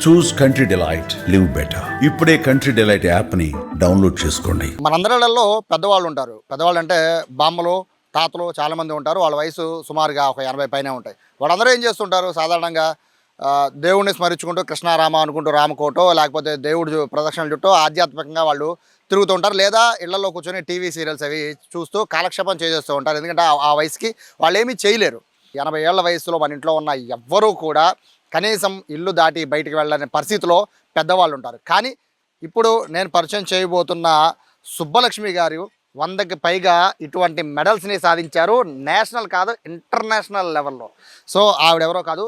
చూస్ country delight, live better. ఇప్పుడే country delight app ని download చేసుకోండి. మనందరిలో పెద్దవాళ్ళు ఉంటారు. పెద్దవాళ్ళు అంటే బామ్మలు, తాతలు చాలా మంది ఉంటారు. వాళ్ళ వయసు సుమారుగా ఒక 80 పైనే ఉంటాయి. వాళ్ళందరూ ఏం చేస్తుంటారు సాధారణంగా దేవుణ్ణి స్మరించుకుంటూ కృష్ణారామ అనుకుంటూ రామకోటో లేకపోతే దేవుడు ప్రదక్షిణలు చుట్టూ ఆధ్యాత్మికంగా వాళ్ళు తిరుగుతూ ఉంటారు. లేదా ఇళ్లలో కూర్చొని టీవీ సీరియల్స్ అవి చూస్తూ కాలక్షేపం చేసేస్తూ ఉంటారు. ఎందుకంటే ఆ వయసుకి వాళ్ళు ఏమీ చేయలేరు. 80 ఏళ్ల వయసులో మన ఇంట్లో ఉన్న ఎవ్వరూ కూడా కనీసం ఇల్లు దాటి బయటికి వెళ్ళని పరిస్థితిలో పెద్దవాళ్ళు ఉంటారు. కానీ ఇప్పుడు నేను పరిచయం చేయబోతున్న సుబ్బలక్ష్మి గారు 100కి పైగా ఇటువంటి మెడల్స్ని సాధించారు. నేషనల్ కాదు, ఇంటర్నేషనల్ లెవెల్లో. సో ఆవిడెవరో కాదు,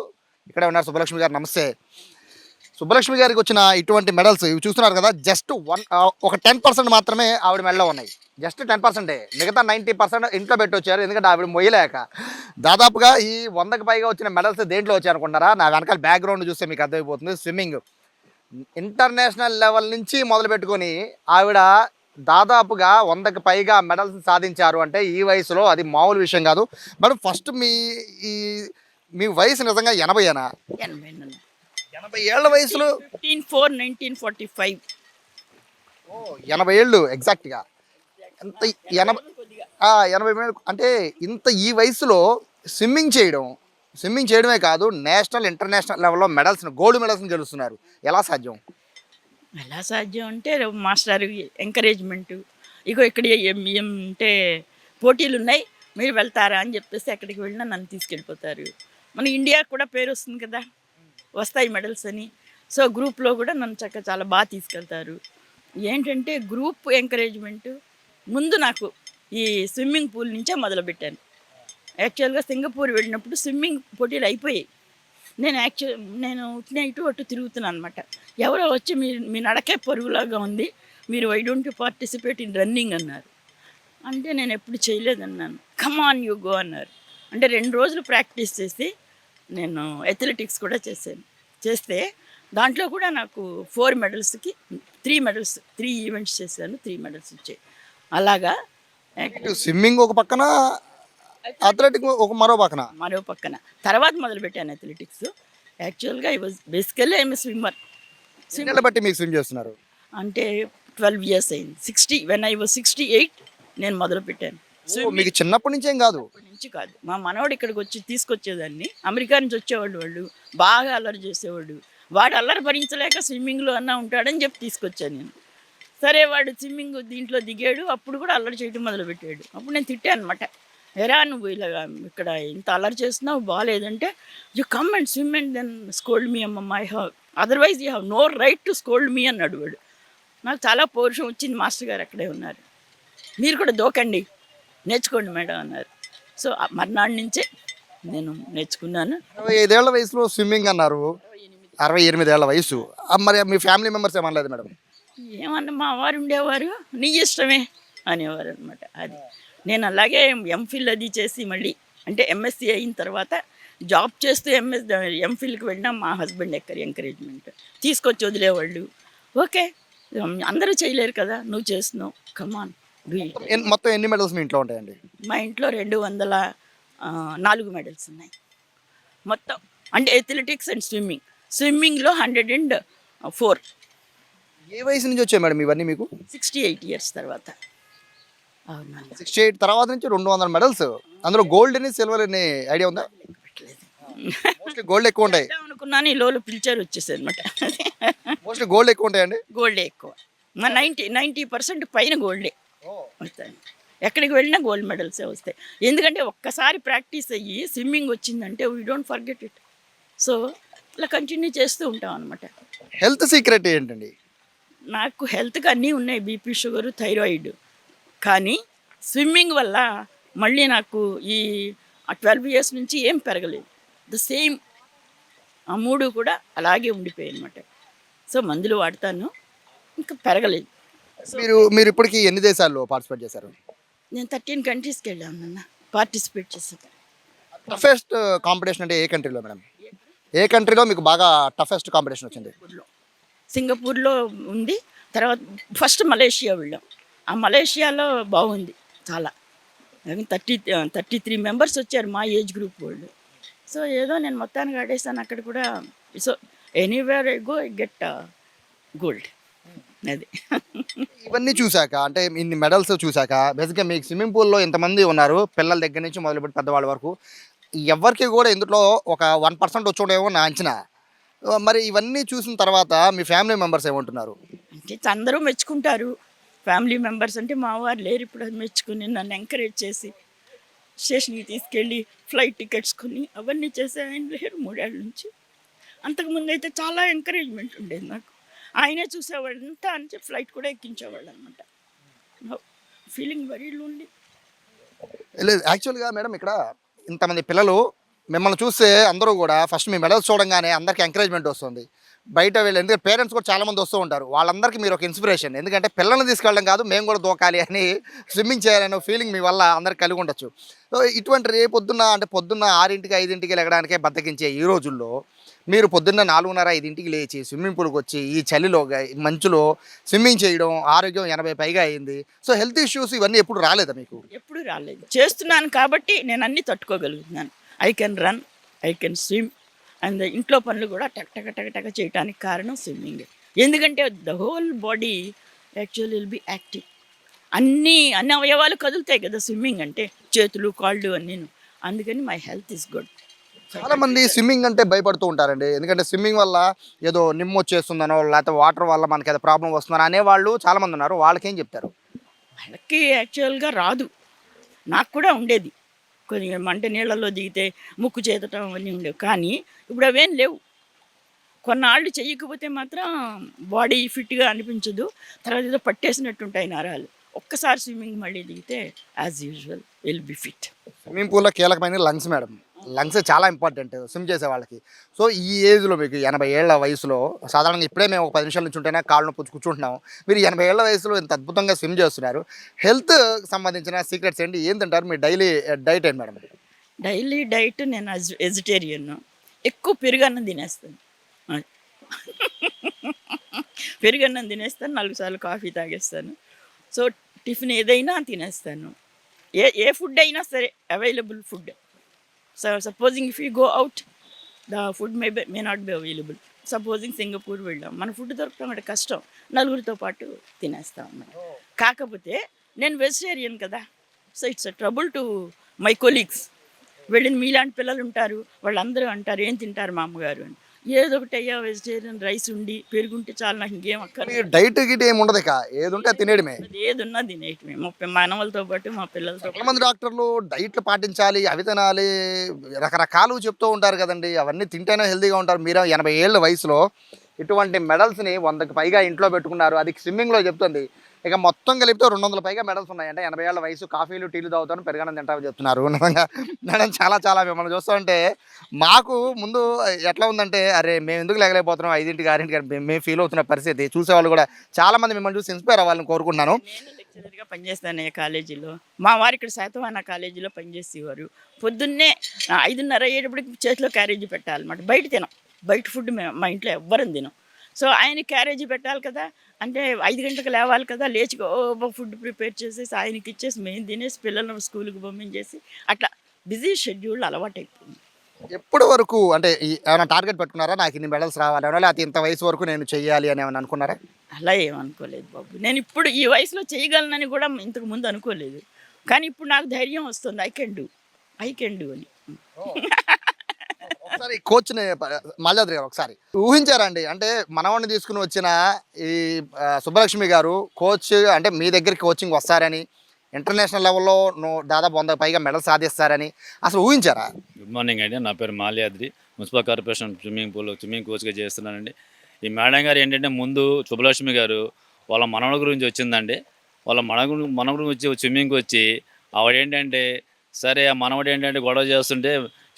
ఇక్కడే ఉన్నారు సుబ్బలక్ష్మి గారు. నమస్తే. సుబ్బలక్ష్మి గారికి వచ్చిన ఇటువంటి మెడల్స్ ఇవి చూస్తున్నారు కదా, జస్ట్ ఒక 10% మాత్రమే ఆవిడ మెడలో ఉన్నాయి. జస్ట్ 10%. మిగతా 90% ఇంట్లో పెట్టి వచ్చారు. ఎందుకంటే ఆవిడ మొయ్యలేక. దాదాపుగా ఈ 100కి పైగా వచ్చిన మెడల్స్ దేంట్లో వచ్చాయి అనుకుంటారా? నా వెనకాల బ్యాక్గ్రౌండ్ చూస్తే మీకు అర్థమైపోతుంది. స్విమ్మింగ్ ఇంటర్నేషనల్ లెవెల్ నుంచి మొదలు పెట్టుకొని ఆవిడ దాదాపుగా 100కి పైగా మెడల్స్ సాధించారు అంటే ఈ వయసులో అది మామూలు విషయం కాదు. మేడం, ఫస్ట్ మీ వయసు నిజంగా 80ఏనా? 80 ఏళ్ల వయసులో 15/4/1945. 80 ఏళ్ళు ఎగ్జాక్ట్గా. ఎంత 80 అంటే ఇంత ఈ వయసులో స్విమ్మింగ్ చేయడమే కాదు, నేషనల్ ఇంటర్నేషనల్ లెవెల్లో గోల్డ్ మెడల్స్ని గెలుస్తున్నారు. ఎలా సాధ్యం? ఎలా సాధ్యం అంటే మాస్టర్ ఎంకరేజ్మెంట్. ఇగో ఇక్కడ అంటే పోటీలు ఉన్నాయి, మీరు వెళ్తారా అని చెప్పేసి ఎక్కడికి వెళ్ళినా నన్ను తీసుకెళ్ళిపోతారు. మన ఇండియాకు కూడా పేరు వస్తుంది కదా, వస్తాయి మెడల్స్ అని. సో గ్రూప్లో కూడా నన్ను చాలా బాగా తీసుకెళ్తారు. ఏంటంటే గ్రూప్ ఎంకరేజ్మెంట్. ముందు నాకు ఈ స్విమ్మింగ్ పూల్ నుంచే మొదలుపెట్టాను. యాక్చువల్గా సింగపూర్ వెళ్ళినప్పుడు స్విమ్మింగ్ పోటీలు అయిపోయాయి. నేను ఇటు అటు తిరుగుతున్నాను అనమాట. ఎవరో వచ్చి మీ నడకే పరుగులాగా ఉంది, మీరు why don't you participate in running అన్నారు. అంటే నేను ఎప్పుడు చేయలేదన్నాను. కమ్ ఆన్ యూ గో అన్నారు. అంటే 2 రోజులు ప్రాక్టీస్ చేసి నేను అథ్లెటిక్స్ కూడా చేస్తే దాంట్లో కూడా నాకు 4 మెడల్స్కి 3 మెడల్స్, 3 ఈవెంట్స్ చేశాను, 3 మెడల్స్ వచ్చాయి. అలాగా స్విమ్మింగ్ ఒక పక్కన, అథ్లెటిక్ మరో పక్కన తర్వాత మొదలుపెట్టాను అథ్లెటిక్స్. యాక్చువల్గా I was basically I'm swimmer. Swimming బట్టి మీకు స్విమ్ చేస్తున్నారు అంటే 12 ఇయర్స్ అయింది. వెన్ ఐ వాజ్ 68 నేను మొదలుపెట్టాను. మీకు చిన్నప్పటి నుంచి ఏం కాదు? నుంచి కాదు, మా మనవాడు ఇక్కడికి వచ్చి తీసుకొచ్చేదాన్ని. అమెరికా నుంచి వచ్చేవాళ్ళు, వాళ్ళు బాగా అల్లరి చేసేవాడు. వాడు అల్లరి భరించలేక స్విమ్మింగ్లో అన్నా ఉంటాడని చెప్పి తీసుకొచ్చాను నేను. సరే, వాడు స్విమ్మింగ్ దీంట్లో దిగాడు, అప్పుడు కూడా అల్లరి చేయడం మొదలుపెట్టాడు. అప్పుడు నేను తిట్టాను అనమాట, ఎరా నువ్వు ఇలాగా ఇక్కడ ఇంత అల్లరి చేస్తున్నావు, బాగాలేదంటే you come and swim and then scold me అమ్మమ్మ, I have otherwise you have no right to scold me అన్నాడు వాడు. నాకు చాలా పౌరుషం వచ్చింది. మాస్టర్ గారు అక్కడే ఉన్నారు, మీరు కూడా దూకండి, నేర్చుకోండి మేడం అన్నారు. సో మర్నాడు నుంచే నేను నేర్చుకున్నాను. 25 ఏళ్ల వయసులో స్విమ్మింగ్ అన్నారు, 68 ఏళ్ల వయసు. మరి మీ ఫ్యామిలీ మెంబర్స్ ఏమనలేదు మేడం? ఏమన్నా మా వారు ఉండేవారు, నీ ఇష్టమే అనేవారు అనమాట. అది నేను అలాగే ఎంఫిల్ అది చేసి మళ్ళీ అంటే ఎంఎస్సీ అయిన తర్వాత జాబ్ చేస్తూ ఎంఫిల్కి వెళ్ళినా మా హస్బెండ్ ఎంకరేజ్మెంట్ తీసుకొచ్చి వదిలేవాళ్ళు. ఓకే, అందరూ చేయలేరు కదా, నువ్వు చేస్తున్నావు, కమాన్. మొత్తం ఎన్ని మెడల్స్ మీ ఇంట్లో ఉంటాయండి? మా ఇంట్లో 204 మెడల్స్ ఉన్నాయి మొత్తం. అంటే అథ్లెటిక్స్ అండ్ స్విమ్మింగ్లో 104. ఏ వయసు నుంచి వచ్చాయి మేడం ఇవన్నీ మీకు? 68 ఇయర్స్ తర్వాత. అవునా, 68 తర్వాత నుంచి 200 మెడల్స్. అందులో గోల్డ్ అని సిల్వర్ అని ఐడియా ఉందా? మోస్ట్లీ గోల్డ్ ఎక్కువ ఉంటాయి అనుకున్నాను, ఈ లోలు పిలిచారు వచ్చేసాయి అనమాట. మోస్ట్లీ గోల్డ్ ఎక్కువ ఉంటాయండి? గోల్డే ఎక్కువ, 90% పైన గోల్డే వస్తాయి. ఎక్కడికి వెళ్ళినా గోల్డ్ మెడల్సే వస్తాయి. ఎందుకంటే ఒక్కసారి ప్రాక్టీస్ అయ్యి స్విమ్మింగ్ వచ్చిందంటే we don't forget it. So ఇలా కంటిన్యూ చేస్తూ ఉంటాం అనమాట. హెల్త్ సీక్రెట్ ఏంటండి? నాకు హెల్త్కి అన్నీ ఉన్నాయి, బీపీ, షుగరు, థైరాయిడ్. కానీ స్విమ్మింగ్ వల్ల మళ్ళీ నాకు ఈ 12 ఇయర్స్ నుంచి ఏం పెరగలేదు. ద సేమ్, ఆ 3 కూడా అలాగే ఉండిపోయాయి అనమాట. సో మందులు వాడతాను, ఇంకా పెరగలేదు. మీరు ఇప్పటికీ ఎన్ని దేశాల్లో పార్టిసిపేట్ చేశారు? నేను 13 కంట్రీస్కి వెళ్ళాను, పార్టిసిపేట్ చేశాను. టఫెస్ట్ కాంపిటీషన్ అంటే ఏ కంట్రీలో మేడం? ఏ కంట్రీలో మీకు బాగా టఫెస్ట్ కాంపిటీషన్ వచ్చింది? సింగపూర్లో ఉంది. తర్వాత ఫస్ట్ మలేషియా వెళ్ళాం. ఆ మలేషియాలో బాగుంది చాలా. 33 మెంబర్స్ వచ్చారు మా ఏజ్ గ్రూప్ వాళ్ళు. సో ఏదో నేను మొత్తానికి ఆడేసాను అక్కడ కూడా. So anywhere I go I get gold. అది. ఇవన్నీ చూశాక అంటే ఇన్ని మెడల్స్ చూశాక బేసిక్గా మీకు స్విమ్మింగ్ పూల్లో ఇంతమంది ఉన్నారు, పిల్లల దగ్గర నుంచి మొదలుపెట్టి పెద్దవాళ్ళ వరకు, ఎవరికి కూడా ఇందులో ఒక 1% వచ్చుండేమో నా అంచనా. మరి ఇవన్నీ చూసిన తర్వాత మీ ఫ్యామిలీ మెంబర్స్ ఏమంటున్నారు? అంటే అందరూ మెచ్చుకుంటారు. ఫ్యామిలీ మెంబర్స్ అంటే మా వారు లేరు ఇప్పుడు, అది మెచ్చుకుని నన్ను ఎంకరేజ్ చేసి స్టేషన్కి తీసుకెళ్ళి ఫ్లైట్ టికెట్స్ కొని అవన్నీ చేసి ఆయన లేరు 3 ఏళ్ళ నుంచి. అంతకుముందు అయితే చాలా ఎంకరేజ్మెంట్ ఉండేది నాకు. ఆయనే చూసేవాళ్ళు అంతా అని చెప్పి ఫ్లైట్ కూడా ఎక్కించేవాళ్ళు అనమాట. Feeling very lonely. లేదు యాక్చువల్గా మేడం ఇక్కడ ఇంతమంది పిల్లలు మిమ్మల్ని చూస్తే అందరూ కూడా ఫస్ట్ మీ మెడల్స్ చూడంగానే అందరికీ ఎంకరేజ్మెంట్ వస్తుంది. బయట వీళ్ళు ఎందుకంటే పేరెంట్స్ కూడా చాలామంది వస్తూ ఉంటారు, వాళ్ళందరికీ మీరు ఒక ఇన్స్పిరేషన్. ఎందుకంటే పిల్లల్ని తీసుకెళ్ళడం కాదు, మేము కూడా దూకాలి అని స్విమ్మింగ్ చేయాలనే ఫీలింగ్ మీ వల్ల అందరికి కలిగి ఉండొచ్చు. సో ఇటువంటి రేపొద్దున్న అంటే పొద్దున్న 6 5 లెగడానికే బద్దకించే ఈ రోజుల్లో మీరు పొద్దున్న 4:30 5 లేచి స్విమ్మింగ్ పూల్కి వచ్చి ఈ చలిలో మంచులో స్విమ్మింగ్ చేయడం, ఆరోగ్యం 80 పైగా అయింది. సో హెల్త్ ఇష్యూస్ ఇవన్నీ ఎప్పుడు రాలేదా మీకు? ఎప్పుడు రాలేదు. చేస్తున్నాను కాబట్టి నేను అన్నీ తట్టుకోగలుగుతున్నాను. I can run, I can swim and ఇంట్లో పనులు కూడా టక్ టక టక టక చేయడానికి కారణం స్విమ్మింగ్. ఎందుకంటే the whole body actual will be active. అన్ని అవయవాలు కదులుతాయి కదా స్విమ్మింగ్ అంటే, చేతులు కాళ్ళు అన్నీను. అందుకని మై హెల్త్ ఇస్ గుడ్. చాలామంది స్విమ్మింగ్ అంటే భయపడుతూ ఉంటారండి. ఎందుకంటే స్విమ్మింగ్ వల్ల ఏదో నిమ్ము వచ్చేస్తుందనో లేకపోతే వాటర్ వల్ల మనకి ఏదో ప్రాబ్లం వస్తుందనో అనేవాళ్ళు చాలామంది ఉన్నారు. వాళ్ళకేం చెప్తారు? వాళ్ళకి యాక్చువల్గా రాదు. నాకు కూడా ఉండేది కొద్దిగా, అంటే నీళ్ళల్లో దిగితే ముక్కు చేతటం అవన్నీ ఉండేవి. కానీ ఇప్పుడు అవేం లేవు. కొన్నాళ్ళు చెయ్యకపోతే మాత్రం బాడీ ఫిట్గా అనిపించదు, తర్వాత ఏదో పట్టేసినట్టుంటాయి నరాలు. ఒక్కసారి స్విమ్మింగ్ మళ్ళీ దిగితే as usual will be fit. Swimming పూల్లో కీలకమైన లంగ్స్ మేడం. లంగ్స్ చాలా ఇంపార్టెంట్ స్విమ్ చేసే వాళ్ళకి. సో ఈ ఏజ్లో మీకు 80 ఏళ్ల వయసులో, సాధారణంగా ఇప్పుడే మేము ఒక 10 నిమిషాల నుంచి ఉంటేనే కాళ్ళు నొప్పి కూర్చుంటున్నాం, మీరు 80 ఏళ్ల వయసులో ఇంత అద్భుతంగా స్విమ్ చేస్తున్నారు. హెల్త్ సంబంధించిన సీక్రెట్స్ ఏంటి, ఏం తింటారు, మీ డైలీ డైట్ ఏంటి మేడం? డైలీ డైట్ నేను వెజిటేరియన్. ఎక్కువ పెరుగన్నం తినేస్తాను. పెరుగన్నం తినేస్తాను, 4 సార్లు కాఫీ తాగేస్తాను. సో టిఫిన్ ఏదైనా తినేస్తాను. ఏ ఫుడ్ అయినా సరే available food. So supposing if you go out the food may not be available. Supposing Singapore వెళ్ళాం, మన ఫుడ్ దొరకడం అంటే కష్టం, నలుగురితో పాటు తినేస్తాం అన్నమాట. కాకపోతే నేను వెజిటేరియన్ కదా, so it's a trouble to my colleagues. వెళ్ళిన మీలాంటి పిల్లలు ఉంటారు, వాళ్ళందరూ అంటారు ఏం తింటారు మా అమ్మగారు అని. ఏదో ఒకటి అయ్యా వెజిటేరియన్ రైస్ ఉండి పెరుగుంటే చాలు, నాకు ఇంకేం అక్కర్లేదు. డైట్ గిట్ ఏమి ఉండదు, ఇక ఏది ఉంటే తినేయడమే. ఏది ఉన్నా తినేయటమే, మనవలతో పాటు మా పిల్లలతో. చాలా మంది డాక్టర్లు డైట్లు పాటించాలి, అవి తినాలి, రకరకాలు చెప్తూ ఉంటారు కదండి. అవన్నీ తింటేనే హెల్తీగా ఉంటారు. మీరు 80 ఏళ్ళ వయసులో ఇటువంటి మెడల్స్ని 100కి పైగా ఇంట్లో పెట్టుకున్నారు. అది స్విమ్మింగ్లో చెప్తుంది. ఇక మొత్తం కలిపితే 200 పైగా మెడల్స్ ఉన్నాయంటే 80 ఏళ్ళ వయసు, కాఫీలు టీలు తాగుతాను, పెరగనం తింటామని చెప్తున్నారు. నిజంగా మేడం చాలా మిమ్మల్ని చూస్తుంటే మాకు ముందు ఎట్లా ఉందంటే, అరే మేము ఎందుకు లేగలేకపోతున్నాం 5 6 మేము ఫీల్ అవుతున్న పరిస్థితి. చూసేవాళ్ళు కూడా చాలామంది మిమ్మల్ని చూసి ఇన్స్పైర్ అవ్వాలని కోరుకుంటున్నాను. నేను లెక్చరర్గా పనిచేస్తాను ఏ కాలేజీలో. మా వారు ఇక్కడ శాతవాహన కాలేజీలో పనిచేసేవారు. పొద్దున్నే 5:30 అయ్యేటప్పటికి చేతిలో క్యారేజీ పెట్టాలన్నమాట. బయట తినం, బయట ఫుడ్ మా ఇంట్లో ఎవ్వరం తినం. సో ఆయన క్యారేజీ పెట్టాలి కదా, అంటే 5 గంటలకు లేవాలి కదా, లేచి ఫుడ్ ప్రిపేర్ చేసేసి ఆయనకి ఇచ్చేసి మేము తినేసి పిల్లలను స్కూల్కి పంపించేసి అట్లా బిజీ షెడ్యూల్ అలవాటు అయిపోయింది. ఎప్పటి వరకు అంటే ఏమైనా టార్గెట్ పెట్టుకున్నారా, నాకు ఇన్ని మెడల్స్ రావాలనో లేకపోతే ఇంత వయసు వరకు నేను చెయ్యాలి అని ఏమైనా అనుకున్నారా? అలా ఏమనుకోలేదు బాబు. నేను ఇప్పుడు ఈ వయసులో చేయగలనని కూడా ఇంతకు ముందు అనుకోలేదు. కానీ ఇప్పుడు నాకు ధైర్యం వస్తుంది, ఐ కెన్ డూ అని. ఒకసారి కోచ్ని మాల్యాద్రి గారు ఒకసారి ఊహించారండి, అంటే మనవాడిని తీసుకుని వచ్చిన ఈ సుబ్బలక్ష్మి గారు కోచ్ అంటే మీ దగ్గరికి కోచింగ్ వస్తారని, ఇంటర్నేషనల్ లెవెల్లో దాదాపు 100 పైగా మెడల్ సాధిస్తారని అసలు ఊహించారా? గుడ్ మార్నింగ్ అండి, నా పేరు మాల్యాద్రి, మున్సిపల్ కార్పొరేషన్ స్విమ్మింగ్ కోచ్గా చేస్తున్నానండి. ఈ మేడం గారు ఏంటంటే ముందు సుబ్బలక్ష్మి గారు వాళ్ళ మనవడి గురించి వచ్చిందండి. వాళ్ళ మనవడి గురించి స్విమ్మింగ్కి వచ్చి ఆవిడేంటంటే, సరే ఆ మనవడు ఏంటంటే గొడవ చేస్తుంటే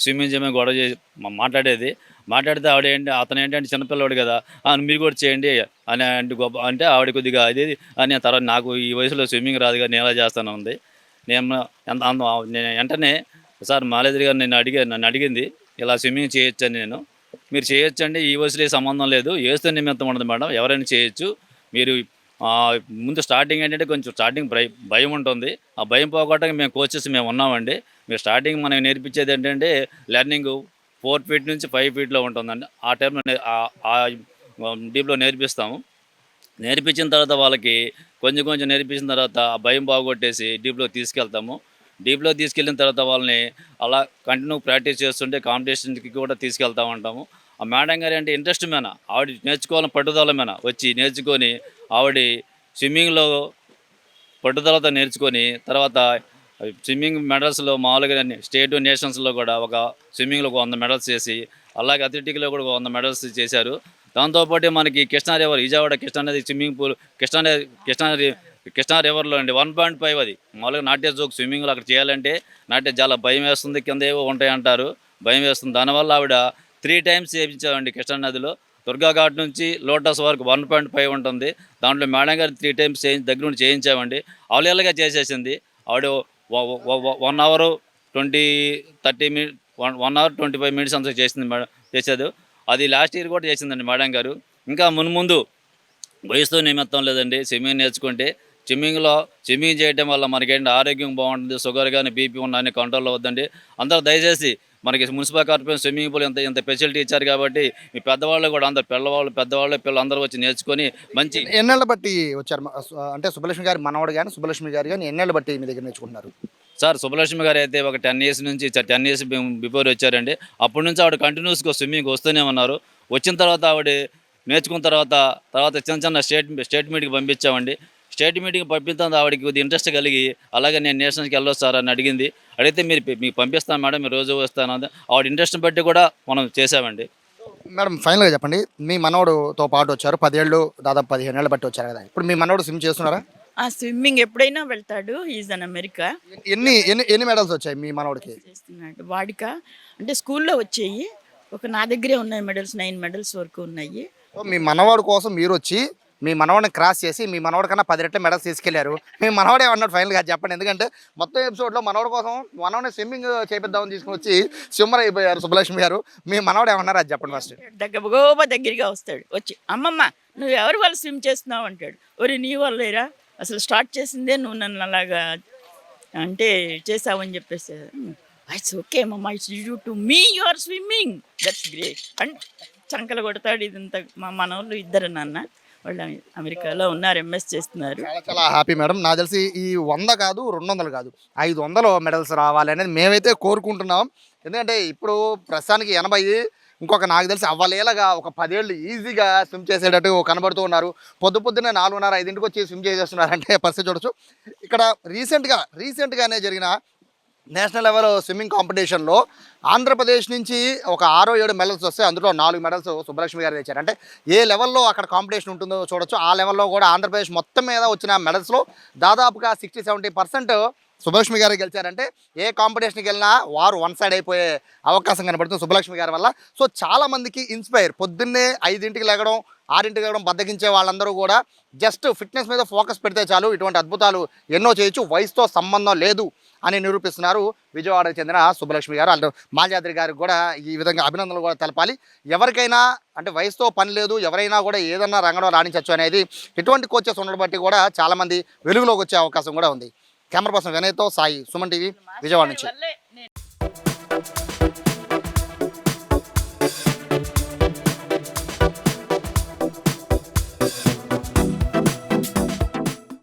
స్విమ్మింగ్ చేయమని గొడవ చేసి మాట్లాడితే అతను ఏంటంటే చిన్నపిల్లవాడు కదా, మీరు కూడా చేయండి అని అంటే ఆవిడ కొద్దిగా అది అని. తర్వాత నాకు ఈ వయసులో స్విమ్మింగ్ రాదుగా, నేను ఎలా చేస్తాను ఉంది. నేను వెంటనే సార్ మాలేద్రి గారు నన్ను అడిగింది ఇలా స్విమ్మింగ్ చేయొచ్చని. మీరు చేయొచ్చండి, ఈ వయసులో సంబంధం లేదు, వేస్తే నిమిత్తం ఉండదు మేడం, ఎవరైనా చేయొచ్చు. మీరు ముందు స్టార్టింగ్ ఏంటంటే కొంచెం భయం ఉంటుంది, ఆ భయం పోగొట్టడానికి మేము కోచెస్ ఉన్నామండి. మీరు స్టార్టింగ్ మనకి నేర్పించేది ఏంటంటే లెర్నింగ్ 4 ఫీట్ నుంచి 5 ఫీట్లో ఉంటుందండి. ఆ టైంలో డీప్లో నేర్పిస్తాము. నేర్పించిన తర్వాత వాళ్ళకి కొంచెం కొంచెం నేర్పించిన తర్వాత ఆ భయం బాగొట్టేసి డీప్లోకి తీసుకెళ్తాము. డీప్లోకి తీసుకెళ్ళిన తర్వాత వాళ్ళని అలా కంటిన్యూ ప్రాక్టీస్ చేస్తుంటే కాంపిటీషన్కి కూడా తీసుకెళ్తా ఉంటాము. ఆ మేడం గారు అంటే ఇంట్రెస్ట్ మీద ఆవిడ నేర్చుకోవాలని పట్టుదల మీద వచ్చి నేర్చుకొని ఆవిడ స్విమ్మింగ్లో పట్టుదలతో నేర్చుకొని తర్వాత స్విమ్మింగ్ మెడల్స్లో మామూలుగా స్టేట్ నేషనల్స్లో కూడా ఒక స్విమ్మింగ్లో 100 మెడల్స్ చేసి అలాగే అథ్లెటిక్లో కూడా 100 మెడల్స్ చేశారు. దాంతోపాటు మనకి కృష్ణా రివర్ విజయవాడ కృష్ణా నది స్విమ్మింగ్ పూల్ కృష్ణా రివర్లో అండి 1.5 అది మామూలుగా నాట్య జోక్ స్విమ్మింగ్లో అక్కడ చేయాలంటే చాలా భయం వేస్తుంది, కింద ఏవో ఉంటాయి అంటారు, భయం వేస్తుంది. దానివల్ల ఆవిడ 3 టైమ్స్ చేయించామండి కృష్ణా నదిలో. దుర్గా ఘాట్ నుంచి లోటస్ వరకు 1.5 ఉంటుంది. దాంట్లో మేడం గారు 3 టైమ్స్ దగ్గర నుండి చేయించామండి. అవలీలగా చేసేసింది ఆవిడ. 1 అవర్ 30 మినిట్ 1 అవర్ 25 మినిట్స్ అంతా చేసింది మేడం చేసేది. అది లాస్ట్ ఇయర్ కూడా చేసిందండి మేడం గారు. ఇంకా మున్ముందు వయసుతో నిమిత్తం లేదండి. స్విమ్మింగ్ నేర్చుకుంటే స్విమ్మింగ్ చేయడం వల్ల మనకేంటి ఆరోగ్యం బాగుంటుంది. షుగర్ కానీ బీపీ ఉన్న అన్ని కంట్రోల్లో వద్దండి. అందరూ దయచేసి మనకి మున్సిపల్ కార్పొరేషన్ స్విమ్మింగ్ పూల్ ఇంత ఫెసిలిటీ ఇచ్చారు కాబట్టి మీ పెద్దవాళ్ళు కూడా అందరు పిల్లలు అందరూ వచ్చి నేర్చుకొని మంచి ఎన్నేళ్ళ బట్టి వచ్చారు అంటే సుబ్బలక్ష్మి గారి మనవడు కానీ సుబ్బలక్ష్మి గారు కానీ ఎన్నేళ్ళ బట్టి మీ దగ్గర నేర్చుకుంటున్నారు? సార్ సుబ్బలక్ష్మి గారు అయితే ఒక 10 ఇయర్స్ నుంచి 10 ఇయర్స్ బిఫోర్ వచ్చారండి. అప్పటి నుంచి ఆవిడ కంటిన్యూస్గా స్విమ్మింగ్ వస్తూనే ఉన్నారు. వచ్చిన తర్వాత ఆవిడ నేర్చుకున్న తర్వాత చిన్న స్టేట్ మీట్కి పంపించామండి. స్టేట్ మీటింగ్ పంపిస్తాను ఆవిడకి కొద్ది ఇంట్రెస్ట్ కలిగి అలాగే నేను నేషనల్స్కి వెళ్ళొచ్చు సార్ అని అడిగింది. అడిగితే మీకు పంపిస్తాను మేడం, మీరు రోజు వస్తాను ఆవిడ ఇంట్రెస్ట్ని బట్టి కూడా మనం చేసామండి. మేడం ఫైనల్గా చెప్పండి, మీ మనవడుతో పాటు వచ్చారు 10 ఏళ్ళు దాదాపు 15 ఏళ్ళు బట్టి వచ్చారు కదా, ఇప్పుడు మీ మనవడు స్విమ్ చేస్తున్నారా? ఆ స్విమ్మింగ్ ఎప్పుడైనా వెళ్తాడు. ఈజ్ అన్ అమెరికా ఎన్ని ఎన్ని ఎన్ని మెడల్స్ వచ్చాయి మీ మనవడికి? చేస్తున్నాడు. వాడిక అంటే స్కూల్లో వచ్చేయి నా దగ్గరే ఉన్నాయి మెడల్స్, 9 మెడల్స్ వరకు ఉన్నాయి. సో మీ మనవాడు కోసం మీరు వచ్చి మీ మనవాడిని క్రాస్ చేసి మీ మనవాడి కన్నా 10 రెట్ల మెడల్స్ తీసుకెళ్లారు. మీ మనవాడే అన్నాడు ఫైనల్గా చెప్పండి, ఎందుకంటే మొత్తం ఎపిసోడ్లో మనవాడి కోసం మనవాడిని స్విమ్మింగ్ చేపిద్దామని తీసుకుని వచ్చి స్విమ్మర్ అయిపోయారు సుబ్బలక్ష్మి గారు. మీ మనవాడు ఏమన్నారు అది చెప్పండి ఫస్ట్. దగ్గరగా వస్తాడు వచ్చి, అమ్మమ్మ నువ్వు ఎవరి వాళ్ళు స్విమ్ చేస్తున్నావు అంటాడు. ఒరి నీ వాళ్ళేరా, అసలు స్టార్ట్ చేసిందే నువ్వు నన్ను అలాగా అంటే చేసావని చెప్పేసి, ఇట్స్ ఓకే మమ్మ, it's due to me you are swimming, that's great and చంకలు కొడతాడు. ఇదంతా మా మనవాళ్ళు ఇద్దరు నాన్న, వాళ్ళు అమెరికాలో ఉన్నారు, ఎంఎస్ చేస్తున్నారు. చాలా చాలా హ్యాపీ మేడం. నాకు తెలిసి ఈ 100 కాదు 200 కాదు 500 మెడల్స్ రావాలి అనేది మేమైతే కోరుకుంటున్నాం. ఎందుకంటే ఇప్పుడు ప్రస్తుతానికి 80, ఇంకొక నాకు తెలిసి అవ్వలేలాగా ఒక 10 ఏళ్ళు ఈజీగా స్విమ్ చేసేటట్టు కనబడుతూ ఉన్నారు. పొద్దున్నే 4:30, 5ంటికి వచ్చి స్విమ్ చేసేస్తున్నారంటే పరిస్థితి చూడొచ్చు. ఇక్కడ రీసెంట్గానే జరిగిన నేషనల్ లెవెల్ స్విమ్మింగ్ కాంపిటీషన్లో ఆంధ్రప్రదేశ్ నుంచి ఒక 6-7 మెడల్స్ వస్తే అందులో 4 మెడల్స్ సుబ్బలక్ష్మి గారు తెచ్చారు. అంటే ఏ లెవెల్లో అక్కడ కాంపిటీషన్ ఉంటుందో చూడొచ్చు. ఆ లెవెల్లో కూడా ఆంధ్రప్రదేశ్ మొత్తం మీద వచ్చిన మెడల్స్లో దాదాపుగా 60-70% సుబ్బలక్ష్మి గారు గెలిచారంటే ఏ కాంపిటీషన్కి వెళ్ళినా వారు వన్ సైడ్ అయిపోయే అవకాశం కనబడుతుంది సుబ్బలక్ష్మి గారి వల్ల. సో చాలామందికి ఇన్స్పైర్, పొద్దున్నే 5ంటికి లేగడం 6ంటికి లేగడం బద్దకించే వాళ్ళందరూ కూడా జస్ట్ ఫిట్నెస్ మీద ఫోకస్ పెడితే చాలు, ఇటువంటి అద్భుతాలు ఎన్నో చేయొచ్చు, వయసుతో సంబంధం లేదు అని నిరూపిస్తున్నారు విజయవాడకు చెందిన సుబ్బలక్ష్మి గారు. అటు మాల్యాద్రి గారికి కూడా ఈ విధంగా అభినందనలు కూడా తెలపాలి. ఎవరికైనా అంటే వయసుతో పని లేదు, ఎవరైనా కూడా ఏదన్నా రంగంలో రాణించవచ్చు అనేది ఇటువంటి కోచెస్ ఉండడం బట్టి కూడా చాలామంది వెలుగులోకి వచ్చే అవకాశం కూడా ఉంది. కెమెరా పర్సన్ వినయ్తో సాయి, సుమన్ టీవీ, విజయవాడ నుంచి.